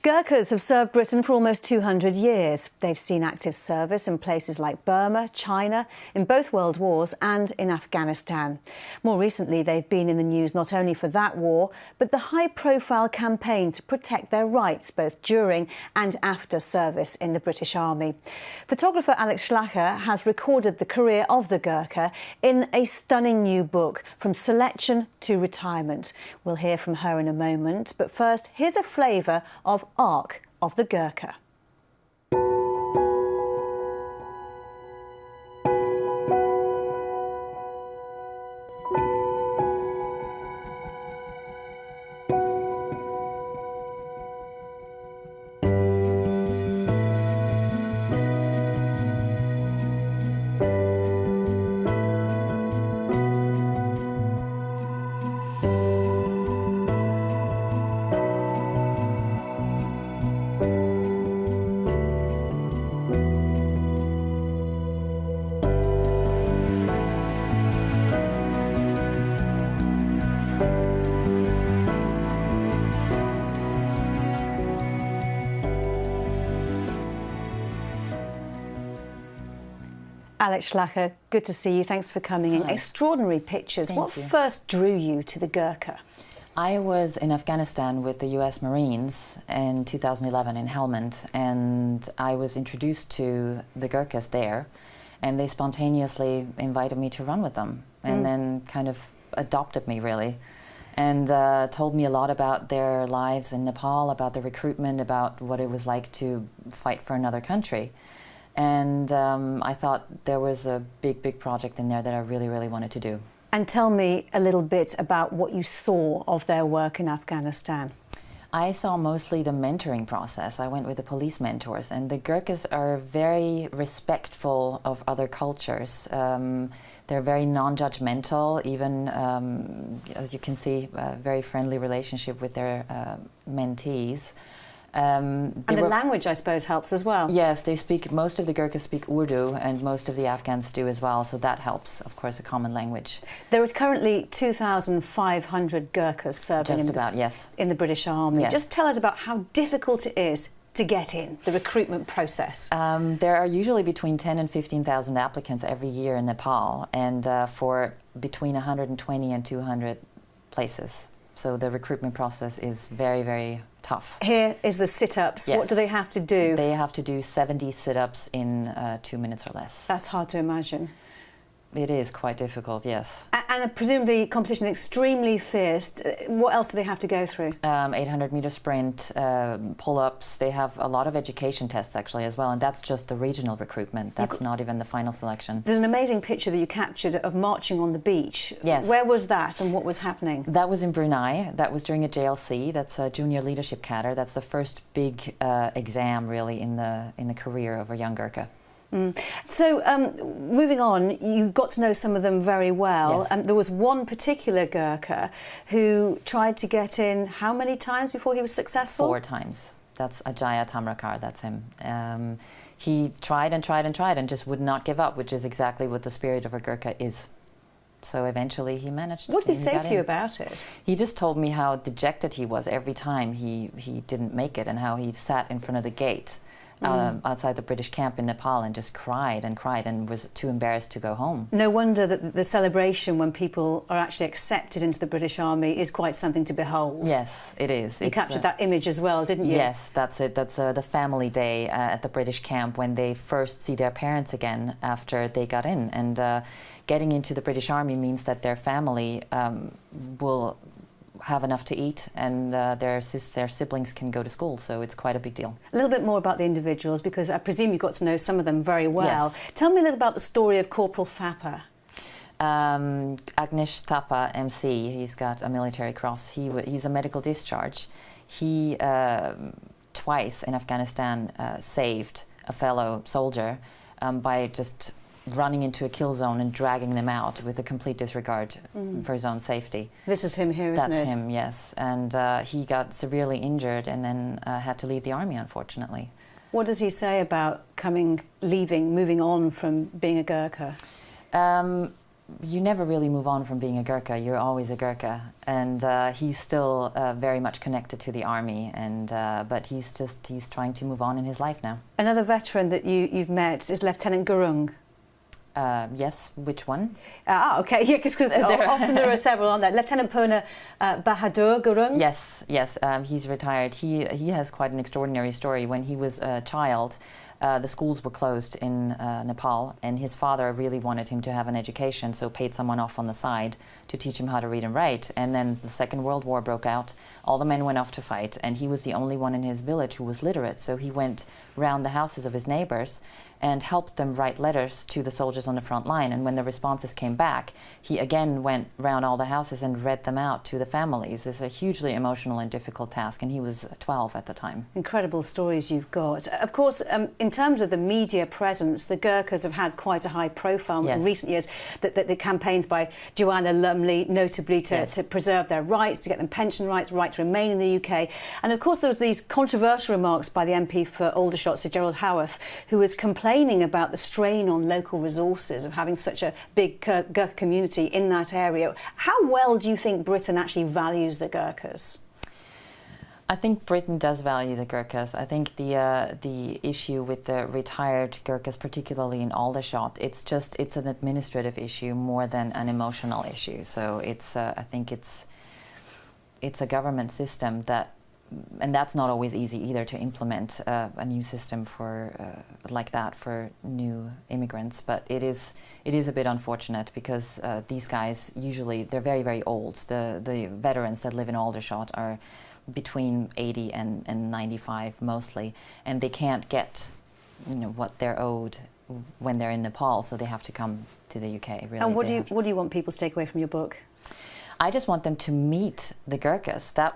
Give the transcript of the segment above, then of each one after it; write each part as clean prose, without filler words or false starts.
Gorkhas have served Britain for almost 200 years. They've seen active service in places like Burma, China, in both world wars and in Afghanistan. More recently, they've been in the news not only for that war, but the high-profile campaign to protect their rights both during and after service in the British Army. Photographer Alex Schlacher has recorded the career of the Gorkha in a stunning new book, From Selection to Retirement. We'll hear from her in a moment, but first, here's a flavour of Arc of the Gorkha. Alex Schlacher, good to see you. Thanks for coming in. Extraordinary pictures. What first drew you to the Gorkha? I was in Afghanistan with the US Marines in 2011 in Helmand, and I was introduced to the Gorkhas there, and they spontaneously invited me to run with them, and then kind of adopted me, really, and told me a lot about their lives in Nepal, about the recruitment, about what it was like to fight for another country. And I thought there was a big project in there that I really wanted to do. And tell me a little bit about what you saw of their work in Afghanistan. I saw mostly the mentoring process. I went with the police mentors, and the Gorkhas are very respectful of other cultures. They're very non-judgmental, even, as you can see, a very friendly relationship with their mentees. And the language, I suppose, helps as well. Yes, they speak, most of the Gorkhas speak Urdu, and most of the Afghans do as well, so that helps, of course, a common language. There are currently 2,500 Gorkhas serving in the British Army. Yes. Just tell us about how difficult it is to get in, the recruitment process. There are usually between 10 and 15,000 applicants every year in Nepal, and for between 120 and 200 places. So the recruitment process is very tough. Here is the sit-ups. Yes. What do they have to do? They have to do 70 sit-ups in 2 minutes or less. That's hard to imagine. It is quite difficult, yes. And presumably competition extremely fierce. What else do they have to go through? 800-meter sprint, pull-ups. They have a lot of education tests actually as well, and that's just the regional recruitment. That's not even the final selection. There's an amazing picture that you captured of marching on the beach. Yes. Where was that and what was happening? That was in Brunei. That was during a JLC. That's a junior leadership cadre. That's the first big exam really in the career of a young Gorkha. So, moving on, you got to know some of them very well. Yes. There was one particular Gorkha who tried to get in how many times before he was successful? 4 times. That's Ajaya Tamrakar, that's him. He tried and just would not give up, which is exactly what the spirit of a Gorkha is. So eventually he managed. What did he say to you about it? He just told me how dejected he was every time he didn't make it, and how he sat in front of the gate outside the British camp in Nepal and just cried and was too embarrassed to go home. No wonder that the celebration when people are actually accepted into the British Army is quite something to behold. Yes, it is. You captured that image as well, didn't you? Yes, that's it. That's the family day at the British camp when they first see their parents again after they got in. And getting into the British Army means that their family will have enough to eat, and their siblings can go to school, so it's quite a big deal. A little bit more about the individuals, because I presume you got to know some of them very well. Yes. Tell me a little about the story of Corporal Thapa. Agnish Thapa, MC, he's got a military cross. He's a medical discharge. He twice in Afghanistan saved a fellow soldier by just running into a kill zone and dragging them out with a complete disregard for his own safety. This is him here, isn't it? That's him, yes. And he got severely injured and then had to leave the army, unfortunately. What does he say about moving on from being a Gorkha? you never really move on from being a Gorkha. You're always a Gorkha, and he's still very much connected to the army. And but he's trying to move on in his life now. Another veteran that you've met is Lieutenant Gurung. Yes, which one? Okay, yeah, because often there are several on there. Lieutenant Purna Bahadur Gurung. Yes, he's retired. He has quite an extraordinary story. When he was a child, the schools were closed in Nepal, and his father really wanted him to have an education, so paid someone off on the side to teach him how to read and write. And then the Second World War broke out. All the men went off to fight, and he was the only one in his village who was literate. So he went round the houses of his neighbors and helped them write letters to the soldiers on the front line. And when the responses came back, he again went round all the houses and read them out to the families. It's a hugely emotional and difficult task, and he was 12 at the time. Incredible stories you've got. Of course, in terms of the media presence, the Gorkhas have had quite a high profile in recent years. The campaigns by Joanna Lumley, notably to preserve their rights, to get them pension rights, right to remain in the UK. And of course, there was these controversial remarks by the MP for Aldershot, Sir Gerald Howarth, who was complaining about the strain on local resources of having such a big Gorkha community in that area. How well do you think Britain actually values the Gorkhas? I think Britain does value the Gorkhas. I think the issue with the retired Gorkhas, particularly in Aldershot, it's an administrative issue more than an emotional issue. So I think it's a government system that, and that's not always easy either, to implement a new system for like that for new immigrants. But it is a bit unfortunate because these guys usually, they're very, very old. The veterans that live in Aldershot are between 80 and 95 mostly, and they can't get what they're owed when they're in Nepal, so they have to come to the UK. Really. And what do you want people to take away from your book? I just want them to meet the Gorkhas. That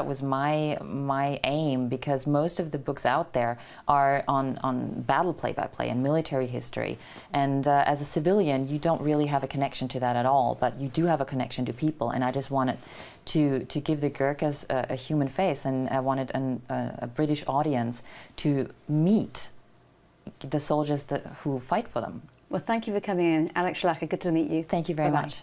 was my aim, because most of the books out there are on battle play-by-play and military history. And as a civilian, you don't really have a connection to that at all, but you do have a connection to people. And I just wanted to give the Gorkhas a human face, and I wanted a British audience to meet the soldiers who fight for them. Well, thank you for coming in. Alex Schlacher, good to meet you. Thank you very much.